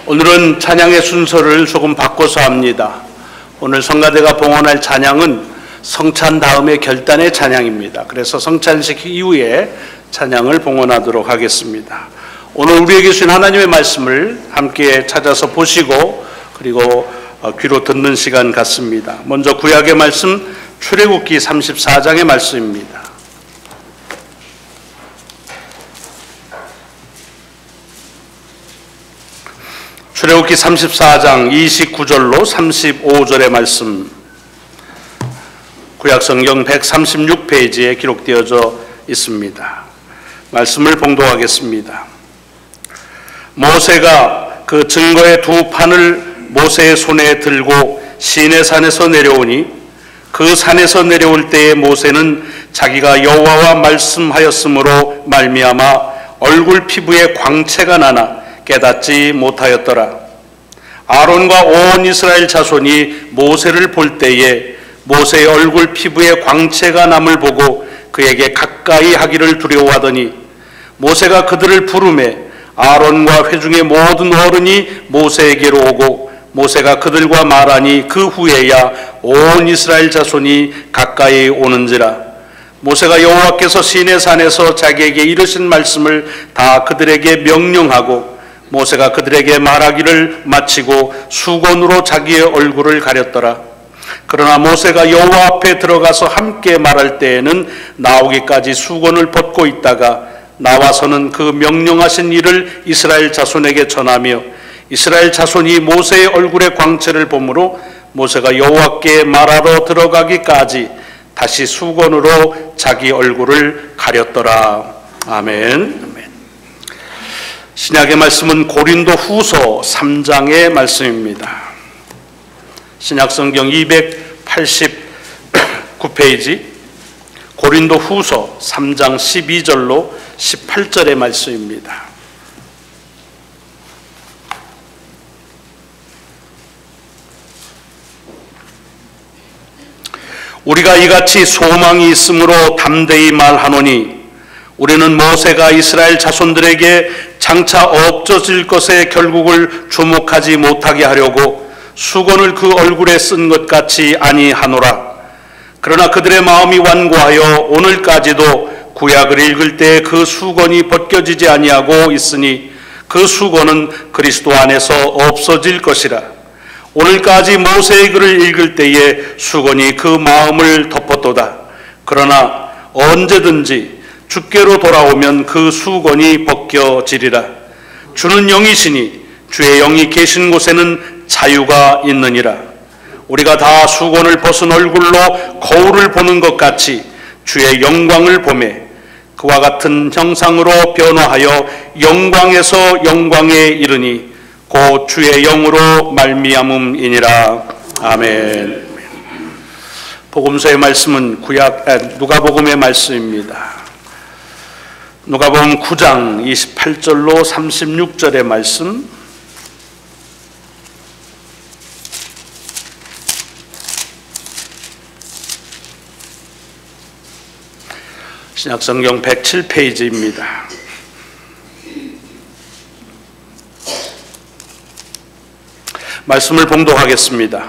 오늘은 찬양의 순서를 조금 바꿔서 합니다. 오늘 성가대가 봉헌할 찬양은 성찬 다음에 결단의 찬양입니다. 그래서 성찬식 이후에 찬양을 봉헌하도록 하겠습니다. 오늘 우리에게 주신 하나님의 말씀을 함께 찾아서 보시고 그리고 귀로 듣는 시간 갖습니다. 먼저 구약의 말씀 출애굽기 34장의 말씀입니다. 출애굽기 34장 29절로 35절의 말씀, 구약성경 136페이지에 기록되어져 있습니다. 말씀을 봉독하겠습니다. 모세가 그 증거의 두 판을 모세의 손에 들고 시내산에서 내려오니 그 산에서 내려올 때에 모세는 자기가 여호와와 말씀하였으므로 말미암아 얼굴 피부에 광채가 나나 깨닫지 못하였더라. 아론과 온 이스라엘 자손이 모세를 볼 때에 모세의 얼굴 피부에 광채가 남을 보고 그에게 가까이 하기를 두려워하더니 모세가 그들을 부르매 아론과 회중의 모든 어른이 모세에게로 오고 모세가 그들과 말하니 그 후에야 온 이스라엘 자손이 가까이 오는지라. 모세가 여호와께서 시내산에서 자기에게 이르신 말씀을 다 그들에게 명령하고 모세가 그들에게 말하기를 마치고 수건으로 자기의 얼굴을 가렸더라. 그러나 모세가 여호와 앞에 들어가서 함께 말할 때에는 나오기까지 수건을 벗고 있다가 나와서는 그 명령하신 일을 이스라엘 자손에게 전하며 이스라엘 자손이 모세의 얼굴의 광채를 보므로 모세가 여호와께 말하러 들어가기까지 다시 수건으로 자기 얼굴을 가렸더라. 아멘. 신약의 말씀은 고린도 후서 3장의 말씀입니다. 신약성경 289페이지 고린도 후서 3장 12절로 18절의 말씀입니다. 우리가 이같이 소망이 있으므로 담대히 말하노니 우리는 모세가 이스라엘 자손들에게 장차 없어질 것의 결국을 주목하지 못하게 하려고 수건을 그 얼굴에 쓴 것 같이 아니하노라. 그러나 그들의 마음이 완고하여 오늘까지도 구약을 읽을 때 그 수건이 벗겨지지 아니하고 있으니 그 수건은 그리스도 안에서 없어질 것이라. 오늘까지 모세의 글을 읽을 때에 수건이 그 마음을 덮었도다. 그러나 언제든지 주께로 돌아오면 그 수건이 벗겨지리라. 주는 영이시니 주의 영이 계신 곳에는 자유가 있느니라. 우리가 다 수건을 벗은 얼굴로 거울을 보는 것 같이 주의 영광을 보매 그와 같은 형상으로 변화하여 영광에서 영광에 이르니 곧 주의 영으로 말미암음이니라. 아멘. 복음서의 말씀은 누가복음의 말씀입니다. 누가복음 9장 28절로 36절의 말씀, 신약성경 107페이지입니다. 말씀을 봉독하겠습니다.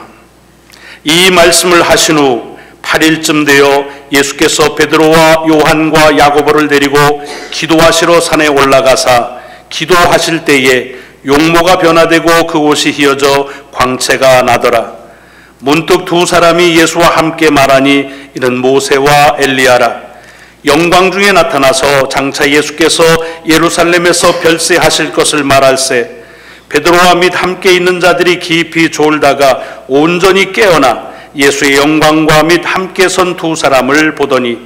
이 말씀을 하신 후 8일쯤 되어 예수께서 베드로와 요한과 야고보를 데리고 기도하시러 산에 올라가사 기도하실 때에 용모가 변화되고 그 옷이 휘어져 광채가 나더라. 문득 두 사람이 예수와 함께 말하니 이는 모세와 엘리야라. 영광 중에 나타나서 장차 예수께서 예루살렘에서 별세하실 것을 말할세 베드로와 및 함께 있는 자들이 깊이 졸다가 온전히 깨어나 예수의 영광과 및 함께 선 두 사람을 보더니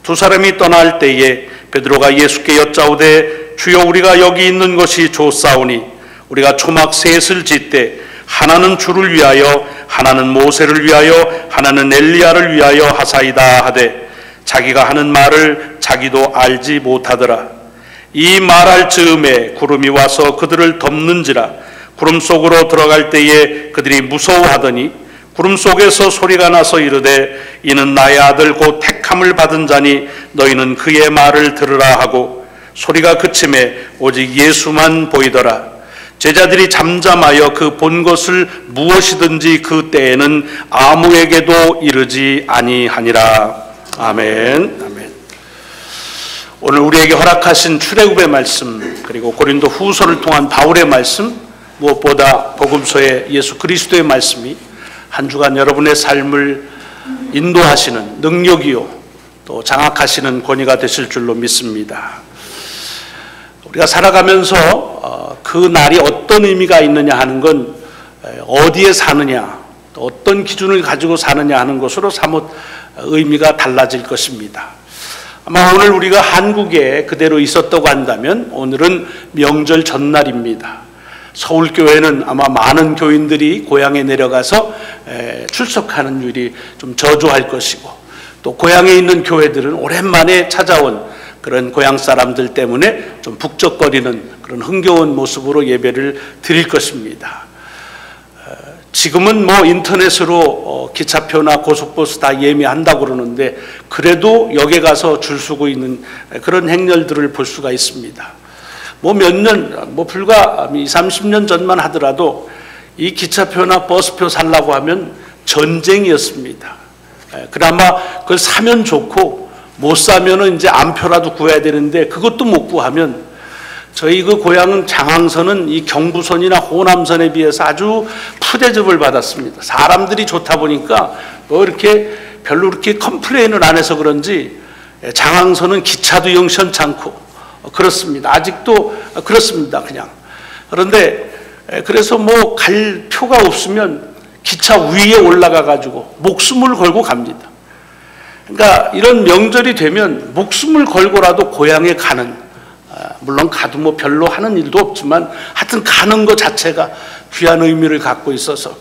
두 사람이 떠날 때에 베드로가 예수께 여짜오되 주여 우리가 여기 있는 것이 좋사오니 우리가 초막 셋을 짓되 하나는 주를 위하여 하나는 모세를 위하여 하나는 엘리야를 위하여 하사이다 하되 자기가 하는 말을 자기도 알지 못하더라. 이 말할 즈음에 구름이 와서 그들을 덮는지라. 구름 속으로 들어갈 때에 그들이 무서워하더니 구름 속에서 소리가 나서 이르되 이는 나의 아들 곧 택함을 받은 자니 너희는 그의 말을 들으라 하고 소리가 그침에 오직 예수만 보이더라. 제자들이 잠잠하여 그 본 것을 무엇이든지 그 때에는 아무에게도 이르지 아니하니라. 아멘. 아멘. 오늘 우리에게 허락하신 출애굽의 말씀, 그리고 고린도 후서를 통한 바울의 말씀, 무엇보다 복음서의 예수 그리스도의 말씀이 한 주간 여러분의 삶을 인도하시는 능력이요 또 장악하시는 권위가 되실 줄로 믿습니다. 우리가 살아가면서 그 날이 어떤 의미가 있느냐 하는 건 어디에 사느냐, 또 어떤 기준을 가지고 사느냐 하는 것으로 사뭇 의미가 달라질 것입니다. 아마 오늘 우리가 한국에 그대로 있었다고 한다면 오늘은 명절 전날입니다. 서울교회는 아마 많은 교인들이 고향에 내려가서 출석하는 일이 좀 저조할 것이고, 또 고향에 있는 교회들은 오랜만에 찾아온 그런 고향 사람들 때문에 좀 북적거리는 그런 흥겨운 모습으로 예배를 드릴 것입니다. 지금은 뭐 인터넷으로 기차표나 고속버스 다 예매한다고 그러는데, 그래도 역에 가서 줄 서고 있는 그런 행렬들을 볼 수가 있습니다. 뭐 몇 년, 뭐 불과 20, 30년 전만 하더라도 이 기차표나 버스표 살라고 하면 전쟁이었습니다. 그나마 그걸 사면 좋고, 못 사면은 이제 암표라도 구해야 되는데 그것도 못 구하면, 저희 그 고향은 장항선은 이 경부선이나 호남선에 비해서 아주 푸대접을 받았습니다. 사람들이 좋다 보니까 뭐 이렇게 별로 그렇게 컴플레인을 안 해서 그런지 장항선은 기차도 영시원찮고 그렇습니다. 아직도 그렇습니다. 그냥. 그런데 그래서 뭐 갈 표가 없으면 기차 위에 올라가 가지고 목숨을 걸고 갑니다. 그러니까 이런 명절이 되면 목숨을 걸고라도 고향에 가는, 물론 가도 뭐 별로 하는 일도 없지만 하여튼 가는 것 자체가 귀한 의미를 갖고 있어서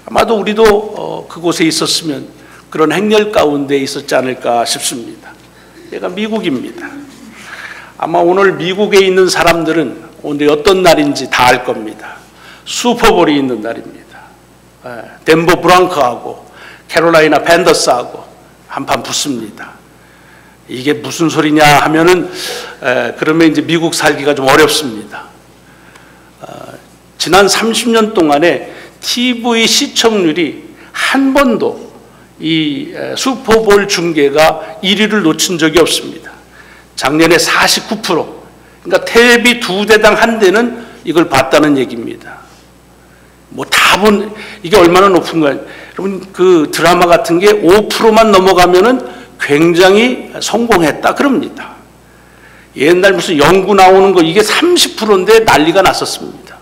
아마도 우리도 그곳에 있었으면 그런 행렬 가운데 있었지 않을까 싶습니다. 얘가 미국입니다. 아마 오늘 미국에 있는 사람들은 오늘 어떤 날인지 다 알 겁니다. 슈퍼볼이 있는 날입니다. 덴버 브랑크하고 캐롤라이나 팬더스하고 한판 붙습니다. 이게 무슨 소리냐 하면은 그러면 이제 미국 살기가 좀 어렵습니다. 지난 30년 동안에 TV 시청률이 한 번도 이 슈퍼볼 중계가 1위를 놓친 적이 없습니다. 작년에 49%, 그러니까 텔레비 2대당 1대는 이걸 봤다는 얘기입니다. 뭐 다 본, 이게 얼마나 높은 거예요. 여러분, 그 드라마 같은 게 5%만 넘어가면은 굉장히 성공했다 그럽니다. 옛날 무슨 연구 나오는 거 이게 30%인데 난리가 났었습니다.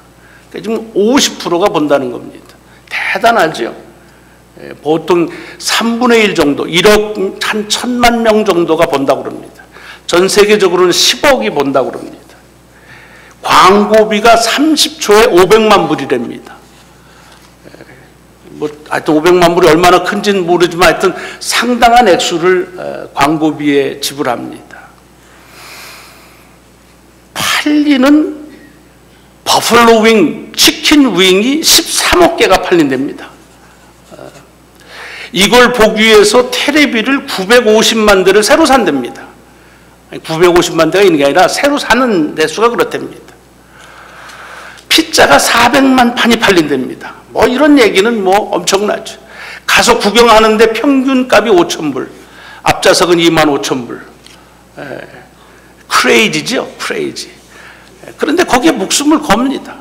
그러니까 지금 50%가 본다는 겁니다. 대단하죠. 보통 3분의 1 정도, 1억 한 1,000만 명 정도가 본다고 그럽니다. 전 세계적으로는 10억이 본다고 그럽니다. 광고비가 30초에 500만 불이랍니다. 뭐 하여튼 500만 불이 얼마나 큰지는 모르지만 하여튼 상당한 액수를 광고비에 지불합니다. 팔리는 버플로 윙, 치킨 윙이 13억 개가 팔린답니다. 이걸 보기 위해서 텔레비를 950만 대를 새로 산답니다. 950만 대가 있는 게 아니라 새로 사는 대수가 그렇답니다. 피자가 400만 판이 팔린답니다. 뭐 이런 얘기는 뭐 엄청나죠. 가서 구경하는데 평균값이 5,000불, 앞좌석은 25,000불. 크레이지죠, 크레이지. 그런데 거기에 목숨을 겁니다.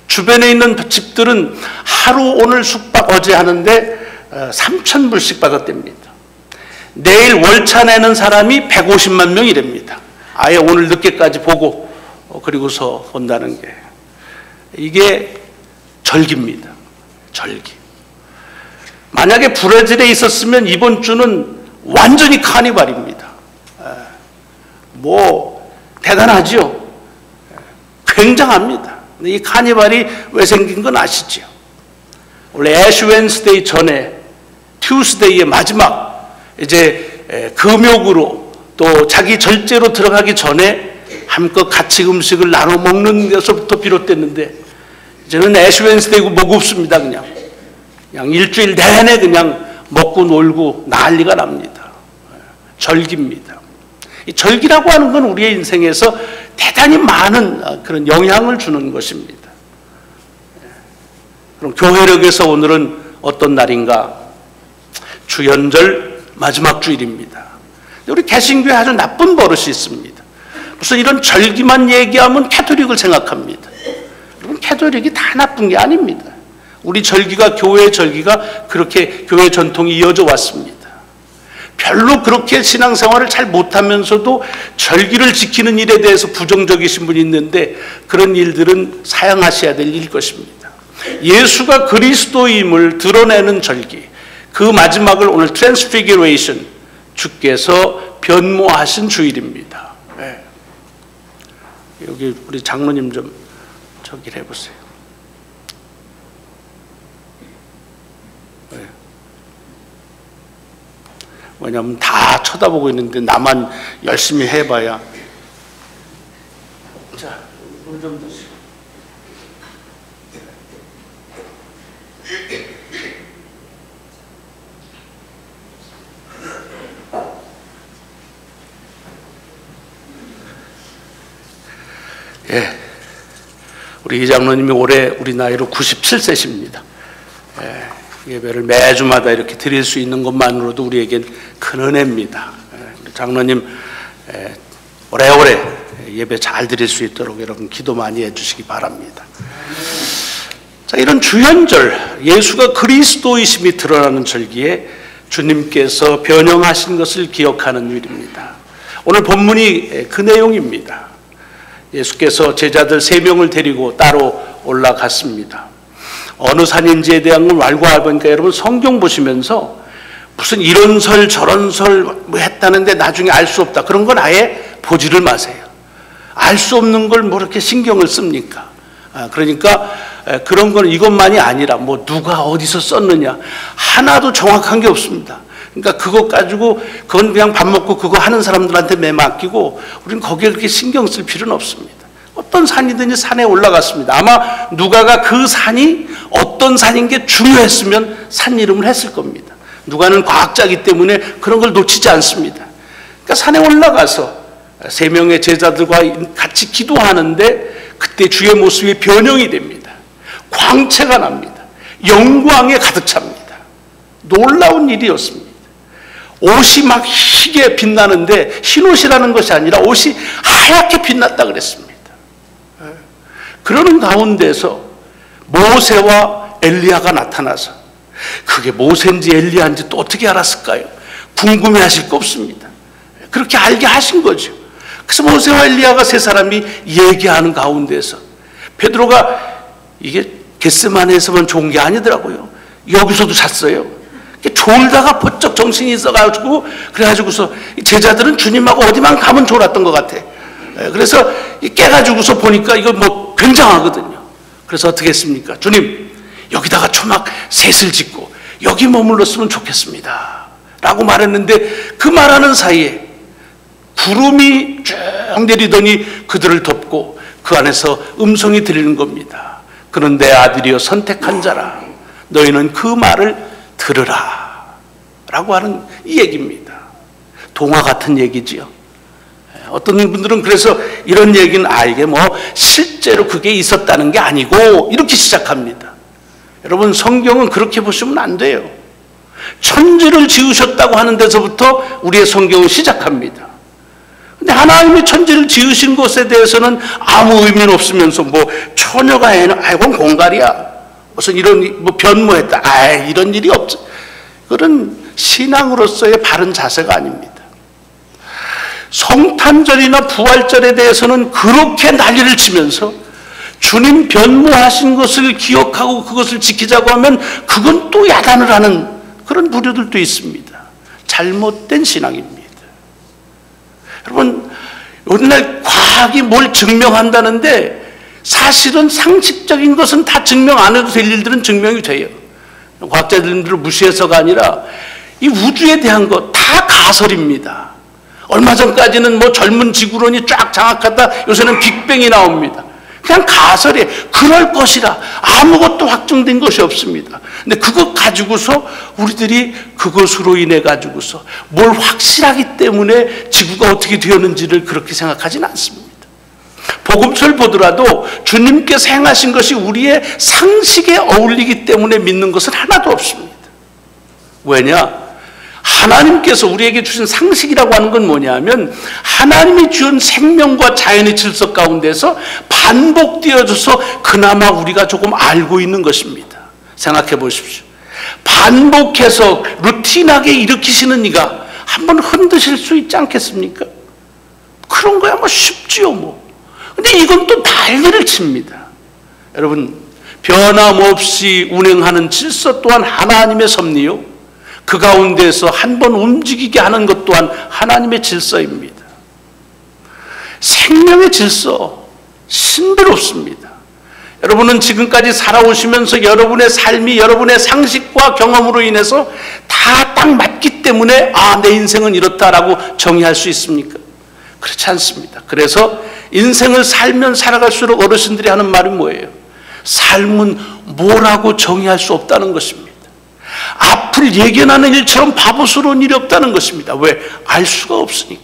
주변에 있는 집들은 하루 오늘 숙박 어제 하는데 3,000불씩 받았답니다. 내일 월차 내는 사람이 150만 명이랍니다. 아예 오늘 늦게까지 보고 그리고서 본다는 게. 이게 절기입니다. 절기. 만약에 브라질에 있었으면 이번 주는 완전히 카니발입니다. 뭐 대단하죠. 굉장합니다. 이 카니발이 왜 생긴 건 아시죠? 원래 애쉬 웬스데이 전에 튜스데이의 마지막 이제 금욕으로 또 자기 절제로 들어가기 전에 함껏 같이 음식을 나눠 먹는 데서부터 비롯됐는데, 이제는 애쉬 웬스데이고 뭐고 없습니다. 그냥 일주일 내내 그냥 먹고 놀고 난리가 납니다. 절기입니다. 이 절기라고 하는 건 우리의 인생에서 대단히 많은 그런 영향을 주는 것입니다. 그럼 교회력에서 오늘은 어떤 날인가? 주연절 마지막 주일입니다. 우리 개신교에 아주 나쁜 버릇이 있습니다. 무슨 이런 절기만 얘기하면 캐톨릭을 생각합니다. 여러분, 캐톨릭이 다 나쁜 게 아닙니다. 우리 절기가, 교회의 절기가 그렇게 교회 전통이 이어져 왔습니다. 별로 그렇게 신앙생활을 잘 못하면서도 절기를 지키는 일에 대해서 부정적이신 분이 있는데, 그런 일들은 사양하셔야 될 일일 것입니다. 예수가 그리스도임을 드러내는 절기, 그 마지막을 오늘 트랜스피규레이션, 주께서 변모하신 주일입니다. 네. 여기 우리 장로님 좀 저기를 해보세요. 네. 왜냐하면 다 쳐다보고 있는데 나만 열심히 해봐야. 자, 물 좀 드시고. 예, 우리 이 장로님이 올해 우리 나이로 97세십니다. 예, 예배를 매주마다 이렇게 드릴 수 있는 것만으로도 우리에겐 큰 은혜입니다. 우리 장로님 오래오래 예배 잘 드릴 수 있도록 여러분 기도 많이 해주시기 바랍니다. 자, 이런 주연절, 예수가 그리스도이심이 드러나는 절기에 주님께서 변형하신 것을 기억하는 일입니다. 오늘 본문이 그 내용입니다. 예수께서 제자들 3명을 데리고 따로 올라갔습니다. 어느 산인지에 대한 건 왈가왈부하니까 여러분 성경 보시면서 무슨 이런 설 저런 설 뭐 했다는데 나중에 알 수 없다, 그런 건 아예 보지를 마세요. 알 수 없는 걸 뭐 이렇게 신경을 씁니까? 그러니까 그런 건 이것만이 아니라 뭐 누가 어디서 썼느냐, 하나도 정확한 게 없습니다. 그러니까 그것 가지고 그건 그냥 밥 먹고 그거 하는 사람들한테 맡기고 우리는 거기에 그렇게 신경 쓸 필요는 없습니다. 어떤 산이든지 산에 올라갔습니다. 아마 누가가 그 산이 어떤 산인 게 중요했으면 산 이름을 했을 겁니다. 누가는 과학자이기 때문에 그런 걸 놓치지 않습니다. 그러니까 산에 올라가서 3명의 제자들과 같이 기도하는데 그때 주의 모습이 변형이 됩니다. 광채가 납니다. 영광에 가득 찹니다. 놀라운 일이었습니다. 옷이 막 희게 빛나는데 흰옷이라는 것이 아니라 옷이 하얗게 빛났다 그랬습니다. 그러는 가운데서 모세와 엘리야가 나타나서, 그게 모세인지 엘리야인지 또 어떻게 알았을까요? 궁금해하실 거 없습니다. 그렇게 알게 하신 거죠. 그래서 모세와 엘리야가 3사람이 얘기하는 가운데서 베드로가 이게 겟세마네에서만 좋은 게 아니더라고요. 여기서도 잤어요. 졸다가 번쩍 정신이 있어가지고, 그래가지고서 제자들은 주님하고 어디만 가면 졸았던 것 같아. 그래서 깨가지고서 보니까 이거 뭐 굉장하거든요. 그래서 어떻게 했습니까? 주님, 여기다가 초막 셋을 짓고 여기 머물렀으면 좋겠습니다 라고 말했는데, 그 말하는 사이에 구름이 쭉 내리더니 그들을 덮고 그 안에서 음성이 들리는 겁니다. 그는 내 아들이여 선택한 자라, 너희는 그 말을 들으라 라고 하는 이 얘기입니다. 동화 같은 얘기지요. 어떤 분들은 그래서 이런 얘기는 이게 뭐 실제로 그게 있었다는 게 아니고 이렇게 시작합니다. 여러분, 성경은 그렇게 보시면 안 돼요. 천지를 지으셨다고 하는 데서부터 우리의 성경은 시작합니다. 근데 하나님이 천지를 지으신 것에 대해서는 아무 의미는 없으면서 뭐 처녀가 애는 그건 공갈이야, 무슨 이런 뭐 변모했다, 이런 일이 없죠. 그런 신앙으로서의 바른 자세가 아닙니다. 성탄절이나 부활절에 대해서는 그렇게 난리를 치면서 주님 변모하신 것을 기억하고 그것을 지키자고 하면 그건 또 야단을 하는 그런 부류들도 있습니다. 잘못된 신앙입니다. 여러분, 오늘날 과학이 뭘 증명한다는데 사실은 상식적인 것은 다 증명 안 해도 될 일들은 증명이 돼요. 과학자들을 무시해서가 아니라 이 우주에 대한 것 다 가설입니다. 얼마 전까지는 뭐 젊은 지구론이 쫙 장악하다 요새는 빅뱅이 나옵니다. 그냥 가설이에요. 그럴 것이라 아무것도 확정된 것이 없습니다. 근데 그것 가지고서 우리들이 그것으로 인해 가지고서 뭘 확실하기 때문에 지구가 어떻게 되었는지를 그렇게 생각하지는 않습니다. 복음서를 보더라도 주님께서 행하신 것이 우리의 상식에 어울리기 때문에 믿는 것은 하나도 없습니다. 왜냐? 하나님께서 우리에게 주신 상식이라고 하는 건 뭐냐면 하나님이 주신 생명과 자연의 질서 가운데서 반복되어져서 그나마 우리가 조금 알고 있는 것입니다. 생각해 보십시오. 반복해서 루틴하게 일으키시는 이가 한번 흔드실 수 있지 않겠습니까? 그런 거야 뭐 쉽지요 뭐. 근데 이건 또 난리를 칩니다. 여러분, 변함없이 운행하는 질서 또한 하나님의 섭리요, 그 가운데서 한번 움직이게 하는 것 또한 하나님의 질서입니다. 생명의 질서 신비롭습니다. 여러분은 지금까지 살아오시면서 여러분의 삶이 여러분의 상식과 경험으로 인해서 다 딱 맞기 때문에 내 인생은 이렇다라고 정의할 수 있습니까? 그렇지 않습니다. 그래서 인생을 살면 살아갈수록 어르신들이 하는 말이 뭐예요? 삶은 뭐라고 정의할 수 없다는 것입니다. 앞을 예견하는 일처럼 바보스러운 일이 없다는 것입니다. 왜? 알 수가 없으니까.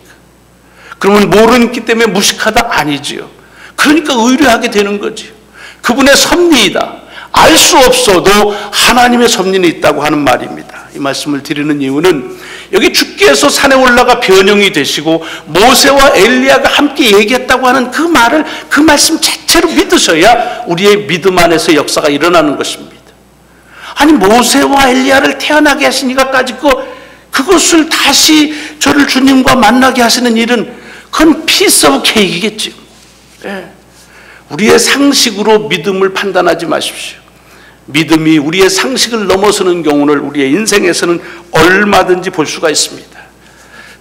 그러면 모르기 때문에 무식하다? 아니지요. 그러니까 의뢰하게 되는 거지요. 그분의 섭리이다. 알 수 없어도 하나님의 섭리는 있다고 하는 말입니다. 이 말씀을 드리는 이유는 여기 주께서 산에 올라가 변형이 되시고 모세와 엘리야가 함께 얘기했다고 하는 그 말을, 그 말씀 자체로 믿으셔야 우리의 믿음 안에서 역사가 일어나는 것입니다. 아니 모세와 엘리야를 태어나게 하신 이가까지 그것을 다시 저를 주님과 만나게 하시는 일은 그건 피스 오브 케이크겠죠. 우리의 상식으로 믿음을 판단하지 마십시오. 믿음이 우리의 상식을 넘어서는 경우를 우리의 인생에서는 얼마든지 볼 수가 있습니다.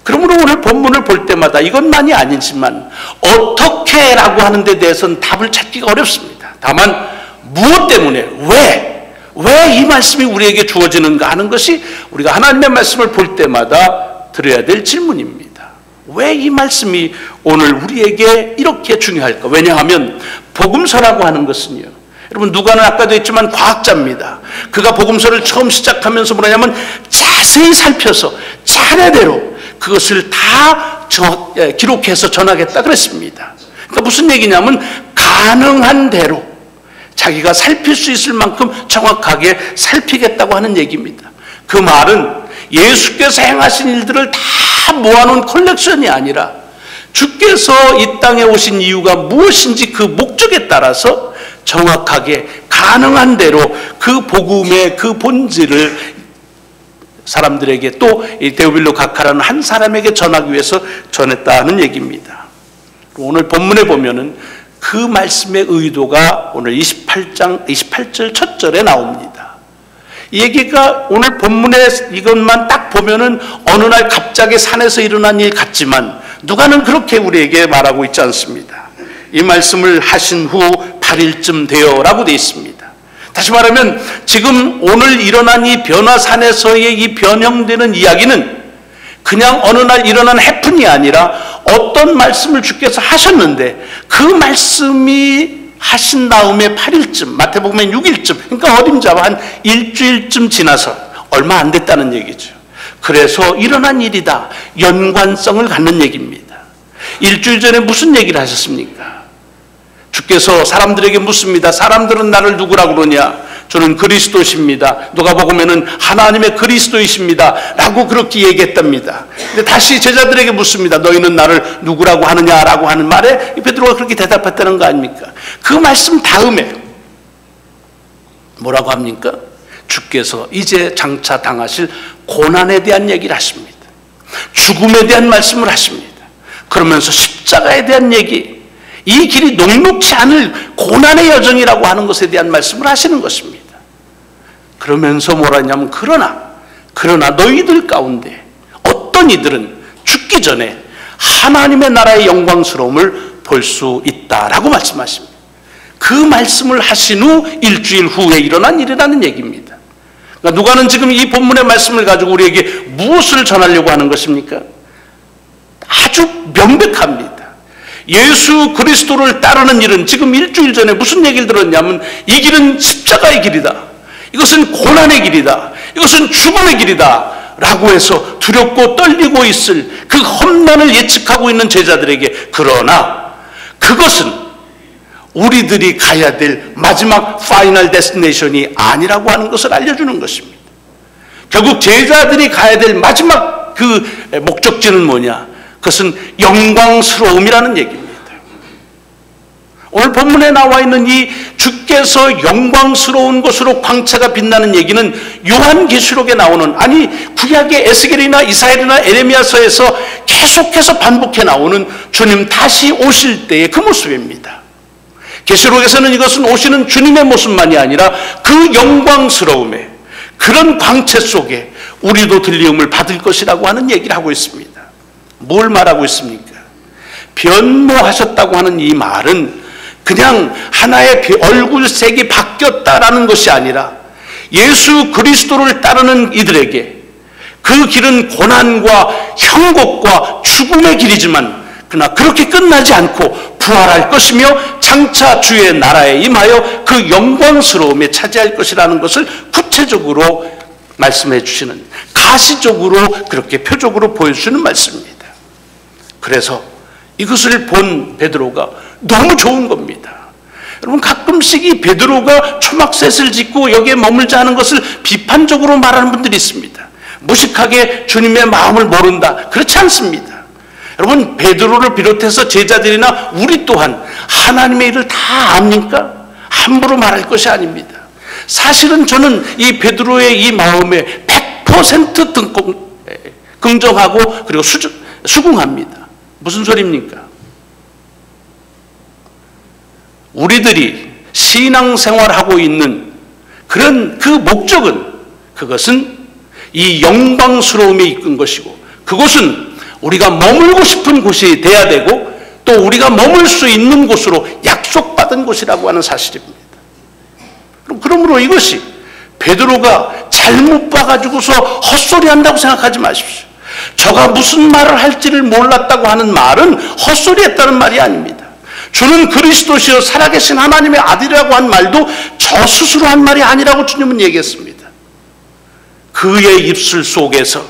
그러므로 오늘 본문을 볼 때마다 이것만이 아니지만 어떻게라고 하는 데 대해서는 답을 찾기가 어렵습니다. 다만 무엇 때문에, 왜 이 말씀이 우리에게 주어지는가 하는 것이 우리가 하나님의 말씀을 볼 때마다 드려야 될 질문입니다. 왜 이 말씀이 오늘 우리에게 이렇게 중요할까? 왜냐하면 복음서라고 하는 것은요, 여러분 누가는 아까도 했지만 과학자입니다. 그가 복음서를 처음 시작하면서 뭐냐면 자세히 살펴서 차례대로 그것을 다 기록해서 전하겠다 그랬습니다. 그러니까 무슨 얘기냐면 가능한 대로 자기가 살필 수 있을 만큼 정확하게 살피겠다고 하는 얘기입니다. 그 말은 예수께서 행하신 일들을 다 모아놓은 컬렉션이 아니라 주께서 이 땅에 오신 이유가 무엇인지 그 목적에 따라서 정확하게 가능한 대로 그 복음의 그 본질을 사람들에게 또 이 데오빌로 가카라는 한 사람에게 전하기 위해서 전했다는 얘기입니다. 오늘 본문에 보면은 그 말씀의 의도가 오늘 28절 첫 절에 나옵니다. 이 얘기가 오늘 본문에 이것만 딱 보면은 어느 날 갑자기 산에서 일어난 일 같지만 누가는 그렇게 우리에게 말하고 있지 않습니다. 이 말씀을 하신 후 8일쯤 되어라고 되어 있습니다. 다시 말하면 지금 오늘 일어난 이 변화산에서의 이 변형되는 이야기는 그냥 어느 날 일어난 해픈이 아니라 어떤 말씀을 주께서 하셨는데 그 말씀이 하신 다음에 8일쯤, 마태복음엔 6일쯤, 그러니까 어림잡아 한 일주일쯤 지나서 얼마 안 됐다는 얘기죠. 그래서 일어난 일이다, 연관성을 갖는 얘기입니다. 일주일 전에 무슨 얘기를 하셨습니까? 주께서 사람들에게 묻습니다. 사람들은 나를 누구라고 그러냐? 저는 그리스도십니다. 누가복음에는 하나님의 그리스도이십니다 라고 그렇게 얘기했답니다. 근데 다시 제자들에게 묻습니다. 너희는 나를 누구라고 하느냐라고 하는 말에 베드로가 그렇게 대답했다는 거 아닙니까? 그 말씀 다음에 뭐라고 합니까? 주께서 이제 장차 당하실 고난에 대한 얘기를 하십니다. 죽음에 대한 말씀을 하십니다. 그러면서 십자가에 대한 얘기, 이 길이 녹록지 않을 고난의 여정이라고 하는 것에 대한 말씀을 하시는 것입니다. 그러면서 뭐라 했냐면 그러나 너희들 가운데 어떤 이들은 죽기 전에 하나님의 나라의 영광스러움을 볼 수 있다라고 말씀하십니다. 그 말씀을 하신 후 일주일 후에 일어난 일이라는 얘기입니다. 그러니까 누가는 지금 이 본문의 말씀을 가지고 우리에게 무엇을 전하려고 하는 것입니까? 아주 명백합니다. 예수 그리스도를 따르는 일은 지금 일주일 전에 무슨 얘기를 들었냐면 이 길은 십자가의 길이다, 이것은 고난의 길이다, 이것은 죽음의 길이다 라고 해서 두렵고 떨리고 있을 그 험난을 예측하고 있는 제자들에게 그러나 그것은 우리들이 가야 될 마지막 파이널 데스티네이션이 아니라고 하는 것을 알려주는 것입니다. 결국 제자들이 가야 될 마지막 그 목적지는 뭐냐? 그것은 영광스러움이라는 얘기입니다. 오늘 본문에 나와 있는 이 주께서 영광스러운 것으로 광채가 빛나는 얘기는 요한계시록에 나오는, 아니 구약의 에스겔이나 이사야나 에레미야서에서 계속해서 반복해 나오는 주님 다시 오실 때의 그 모습입니다. 계시록에서는 이것은 오시는 주님의 모습만이 아니라 그 영광스러움에, 그런 광채 속에 우리도 들리움을 받을 것이라고 하는 얘기를 하고 있습니다. 뭘 말하고 있습니까? 변모하셨다고 하는 이 말은 그냥 하나의 얼굴색이 바뀌었다라는 것이 아니라 예수 그리스도를 따르는 이들에게 그 길은 고난과 형곡과 죽음의 길이지만 그러나 그렇게 끝나지 않고 부활할 것이며 장차 주의 나라에 임하여 그 영광스러움에 차지할 것이라는 것을 구체적으로 말씀해 주시는, 가시적으로 그렇게 표적으로 보여주시는 말씀입니다. 그래서 이것을 본 베드로가 너무 좋은 겁니다. 여러분, 가끔씩 이 베드로가 초막셋을 짓고 여기에 머물자 하는 것을 비판적으로 말하는 분들이 있습니다. 무식하게 주님의 마음을 모른다. 그렇지 않습니다. 여러분, 베드로를 비롯해서 제자들이나 우리 또한 하나님의 일을 다 압니까? 함부로 말할 것이 아닙니다. 사실은 저는 이 베드로의 이 마음에 100% 긍정하고 그리고 수긍합니다. 무슨 소리입니까? 우리들이 신앙생활하고 있는 그런 그 목적은, 그것은 이 영광스러움에 이끈 것이고, 그곳은 우리가 머물고 싶은 곳이 돼야 되고 또 우리가 머물 수 있는 곳으로 약속받은 곳이라고 하는 사실입니다. 그러므로 이것이 베드로가 잘못 봐가지고서 헛소리한다고 생각하지 마십시오. 저가 무슨 말을 할지를 몰랐다고 하는 말은 헛소리했다는 말이 아닙니다. 주는 그리스도시요 살아계신 하나님의 아들이라고 한 말도 저 스스로 한 말이 아니라고 주님은 얘기했습니다. 그의 입술 속에서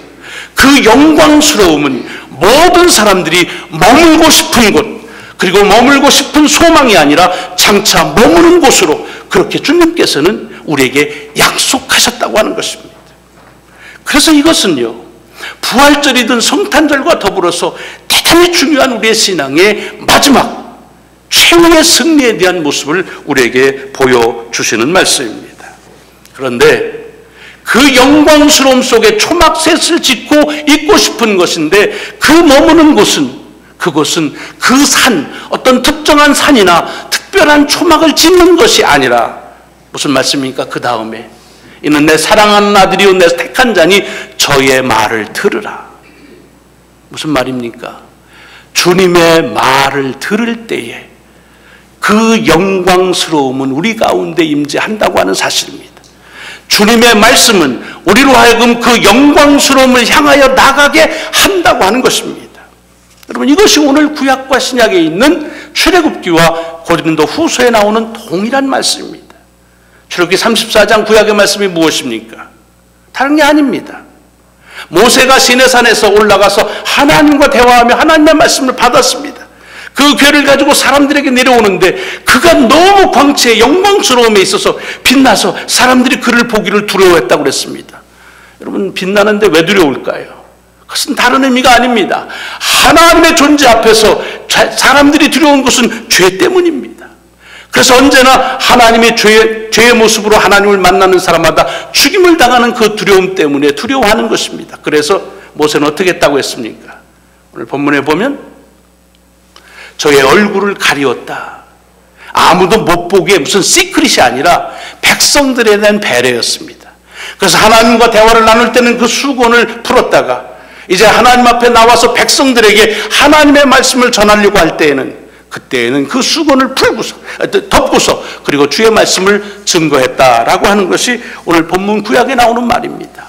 그 영광스러움은 모든 사람들이 머물고 싶은 곳, 그리고 머물고 싶은 소망이 아니라 장차 머무는 곳으로 그렇게 주님께서는 우리에게 약속하셨다고 하는 것입니다. 그래서 이것은요, 부활절이든 성탄절과 더불어서 대단히 중요한 우리의 신앙의 마지막 최후의 승리에 대한 모습을 우리에게 보여주시는 말씀입니다. 그런데 그 영광스러움 속에 초막셋을 짓고 있고 싶은 것인데, 그 머무는 곳은, 그곳은 그 산, 어떤 특정한 산이나 특별한 초막을 짓는 것이 아니라 무슨 말씀입니까? 그 다음에 이는 내 사랑하는 아들이요 내 택한 자니 저의 말을 들으라. 무슨 말입니까? 주님의 말을 들을 때에 그 영광스러움은 우리 가운데 임재한다고 하는 사실입니다. 주님의 말씀은 우리로 하여금 그 영광스러움을 향하여 나가게 한다고 하는 것입니다. 여러분, 이것이 오늘 구약과 신약에 있는 출애굽기와 고린도 후서에 나오는 동일한 말씀입니다. 출애굽기 34장 구약의 말씀이 무엇입니까? 다른 게 아닙니다. 모세가 시내산에서 올라가서 하나님과 대화하며 하나님의 말씀을 받았습니다. 그 괴를 가지고 사람들에게 내려오는데 그가 너무 광채의 영광스러움에 있어서 빛나서 사람들이 그를 보기를 두려워했다고 그랬습니다. 여러분, 빛나는데 왜 두려울까요? 그것은 다른 의미가 아닙니다. 하나님의 존재 앞에서 사람들이 두려운 것은 죄 때문입니다. 그래서 언제나 하나님의 죄의 모습으로 하나님을 만나는 사람마다 죽임을 당하는 그 두려움 때문에 두려워하는 것입니다. 그래서 모세는 어떻게 했다고 했습니까? 오늘 본문에 보면 저의 얼굴을 가리웠다. 아무도 못 보기에 무슨 시크릿이 아니라 백성들에 대한 배려였습니다. 그래서 하나님과 대화를 나눌 때는 그 수건을 풀었다가 이제 하나님 앞에 나와서 백성들에게 하나님의 말씀을 전하려고 할 때에는, 그때에는 그 수건을 덮고서 그리고 주의 말씀을 증거했다라고 하는 것이 오늘 본문 구약에 나오는 말입니다.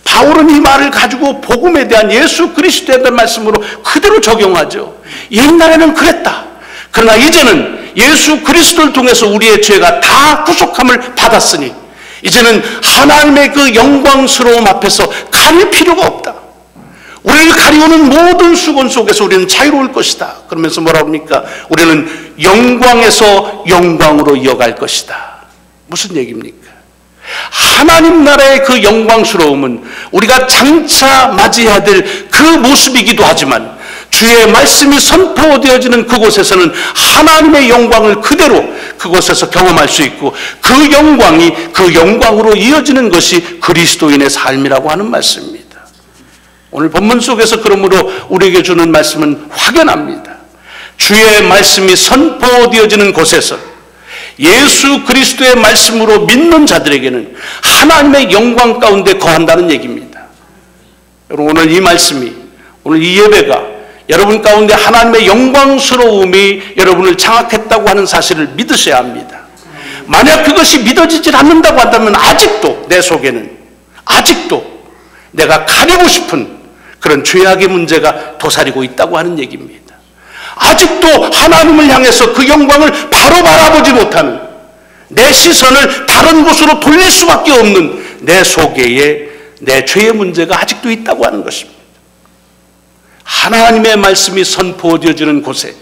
바울은 이 말을 가지고 복음에 대한 예수 그리스도에 대한 말씀으로 그대로 적용하죠. 옛날에는 그랬다. 그러나 이제는 예수 그리스도를 통해서 우리의 죄가 다 구속함을 받았으니 이제는 하나님의 그 영광스러움 앞에서 가릴 필요가 없다. 우리를 가리우는 모든 수건 속에서 우리는 자유로울 것이다. 그러면서 뭐라고 합니까? 우리는 영광에서 영광으로 이어갈 것이다. 무슨 얘기입니까? 하나님 나라의 그 영광스러움은 우리가 장차 맞이해야 될 그 모습이기도 하지만 주의 말씀이 선포되어지는 그곳에서는 하나님의 영광을 그대로 그곳에서 경험할 수 있고 그 영광이 그 영광으로 이어지는 것이 그리스도인의 삶이라고 하는 말씀입니다. 오늘 본문 속에서 그러므로 우리에게 주는 말씀은 확연합니다. 주의 말씀이 선포되어지는 곳에서 예수 그리스도의 말씀으로 믿는 자들에게는 하나님의 영광 가운데 거한다는 얘기입니다. 여러분, 오늘 이 말씀이, 오늘 이 예배가 여러분 가운데 하나님의 영광스러움이 여러분을 장악했다고 하는 사실을 믿으셔야 합니다. 만약 그것이 믿어지질 않는다고 한다면 아직도 내 속에는 아직도 내가 가리고 싶은 그런 죄악의 문제가 도사리고 있다고 하는 얘기입니다. 아직도 하나님을 향해서 그 영광을 바로 바라보지 못하는, 내 시선을 다른 곳으로 돌릴 수밖에 없는 내 속에 내 죄의 문제가 아직도 있다고 하는 것입니다. 하나님의 말씀이 선포되어지는 곳에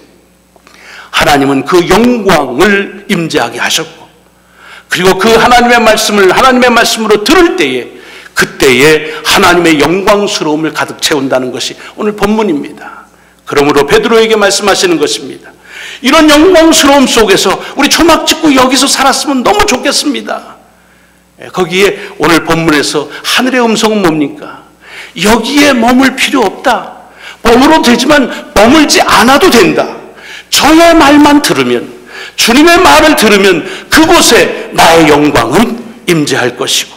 하나님은 그 영광을 임재하게 하셨고, 그리고 그 하나님의 말씀을 하나님의 말씀으로 들을 때에 그때에 하나님의 영광스러움을 가득 채운다는 것이 오늘 본문입니다. 그러므로 베드로에게 말씀하시는 것입니다. 이런 영광스러움 속에서 우리 초막 짓고 여기서 살았으면 너무 좋겠습니다. 거기에 오늘 본문에서 하늘의 음성은 뭡니까? 여기에 머물 필요 없다. 머물어도 되지만 머물지 않아도 된다. 저의 말만 들으면, 주님의 말을 들으면 그곳에 나의 영광은 임재할 것이고,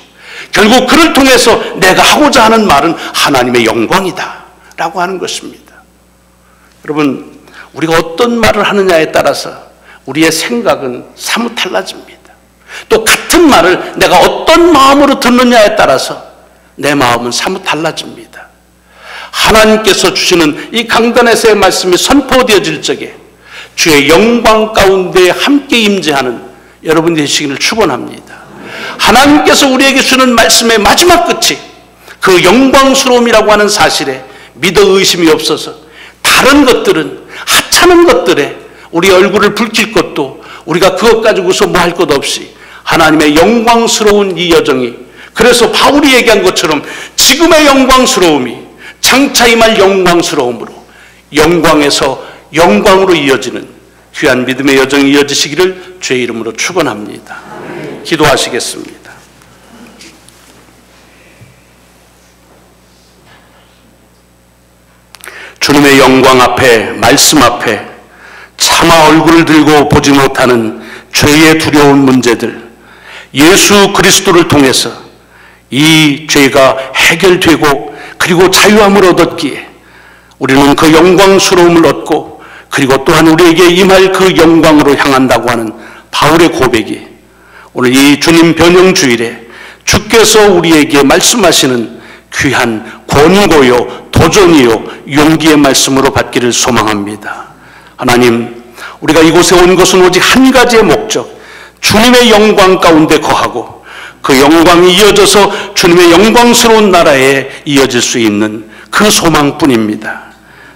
결국 그를 통해서 내가 하고자 하는 말은 하나님의 영광이다 라고 하는 것입니다. 여러분, 우리가 어떤 말을 하느냐에 따라서 우리의 생각은 사뭇 달라집니다. 또 같은 말을 내가 어떤 마음으로 듣느냐에 따라서 내 마음은 사뭇 달라집니다. 하나님께서 주시는 이 강단에서의 말씀이 선포되어질 적에 주의 영광 가운데 함께 임재하는 여러분 되시기를 축원합니다. 하나님께서 우리에게 주는 말씀의 마지막 끝이 그 영광스러움이라고 하는 사실에 믿어 의심이 없어서 다른 것들은, 하찮은 것들에 우리 얼굴을 붉힐 것도, 우리가 그것 가지고서 뭐 할 것 없이 하나님의 영광스러운 이 여정이, 그래서 바울이 얘기한 것처럼 지금의 영광스러움이 장차 임할 영광스러움으로 영광에서 영광으로 이어지는 귀한 믿음의 여정이 이어지시기를 주의 이름으로 축원합니다. 기도하시겠습니다. 주님의 영광 앞에, 말씀 앞에 차마 얼굴을 들고 보지 못하는 죄의 두려운 문제들, 예수 그리스도를 통해서 이 죄가 해결되고 그리고 자유함을 얻었기에 우리는 그 영광스러움을 얻고, 그리고 또한 우리에게 임할 그 영광으로 향한다고 하는 바울의 고백이 오늘 이 주님 변형 주일에 주께서 우리에게 말씀하시는 귀한 권고요, 도전이요, 용기의 말씀으로 받기를 소망합니다. 하나님, 우리가 이곳에 온 것은 오직 한 가지의 목적, 주님의 영광 가운데 거하고 그 영광이 이어져서 주님의 영광스러운 나라에 이어질 수 있는 그 소망뿐입니다.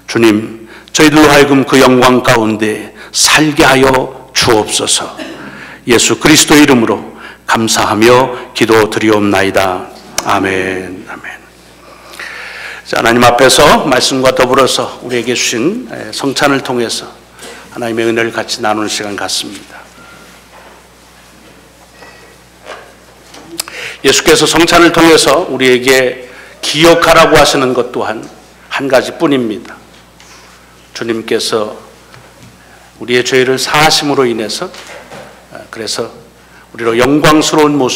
주님, 저희들로 하여금 그 영광 가운데 살게 하여 주옵소서. 예수 그리스도의 이름으로 감사하며 기도드리옵나이다. 아멘. 아멘. 자, 하나님 앞에서 말씀과 더불어서 우리에게 주신 성찬을 통해서 하나님의 은혜를 같이 나누는 시간 같습니다. 예수께서 성찬을 통해서 우리에게 기억하라고 하시는 것 또한 한 가지뿐입니다. 주님께서 우리의 죄를 사하심으로 인해서, 그래서 우리로 영광스러운 모습,